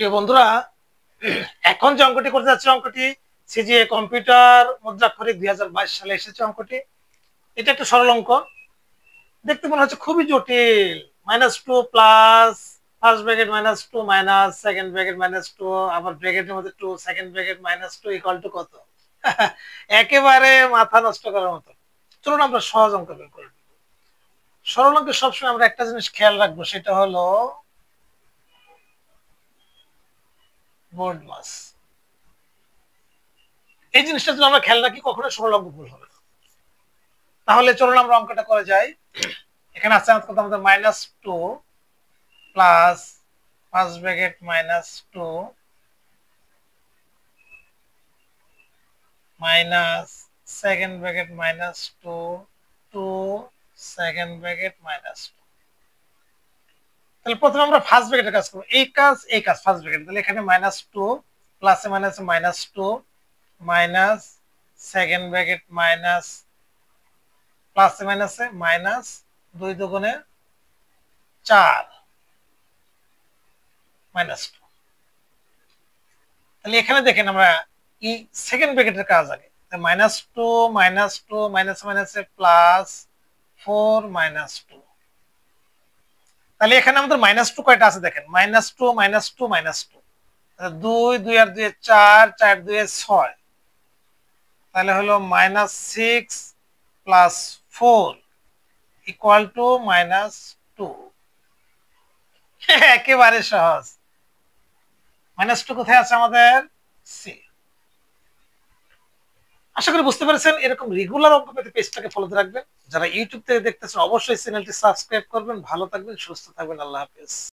প্রিয় বন্ধুরা, এখন যে অঙ্কটি করতে যাচ্ছে অঙ্কটি সিজিএ কম্পিউটার মুদ্রাক্ষরিক 2022 সালে এসেছে অঙ্কটি। এটা একটা সরল অঙ্ক, দেখতে মনে হচ্ছে খুবই জটিল। -2 plus first bracket -2 minus second bracket -2 আবার ব্র্যাকেটের মধ্যে 2 সেকেন্ড ব্র্যাকেট -2 ইকুয়াল টু কত? একেবারে মাথা নষ্ট করার মতো। চলুন আমরা সহজ অঙ্ক বের করি। সরল অঙ্কে সবসময় আমরা একটা জিনিস খেয়াল রাখবো, সেটা হলো বোর্ড মাস। এই জিনিসটা যদি আমরা খেয়াল রাখি, কখনো সরল অঙ্ক ভুল হবে না। তাহলে চলুন আমরা অঙ্কটা করে যাই। এখানে আছে আমাদের -2 plus first bracket -2 minus second bracket -2 2 second bracket -2। তাহলে প্রথমে আমরা ফার্স্ট ব্র্যাকেটের কাজ করব। এই কাজ ফার্স্ট ব্র্যাকেট। তাহলে এখানে -2 প্লাসে মাইনাসে -2 মাইনাস সেকেন্ড ব্র্যাকেট মাইনাস প্লাসে মাইনাসে মাইনাস 2 দুগুণে 4 -2। তাহলে এখানে দেখেন আমরা এই সেকেন্ড ব্র্যাকেটের কাজ আগে। -2 -2 মাইনাসে মাইনাসে প্লাস 4 -2। তাহলে এখানে আমাদের -2 কয়টা আছে দেখেন, -2 -2 -2। 2 2 আর 2 4 4 2 6। তাহলে হলো -6 প্লাস 4 ইকুয়াল টু -2। একেবারে সহজ। -2 কোথায় আছে আমাদের? সি। আশা করি বুঝতে পেরেছেন। এরকম রেগুলার অঙ্ক পেতে পেজটাকে ফলোতে রাখবেন। যারা ইউটিউব থেকে দেখতেছেন অবশ্যই চ্যানেলটি সাবস্ক্রাইব করবেন। ভালো থাকবেন, সুস্থ থাকবেন। আল্লাহ হাফেজ।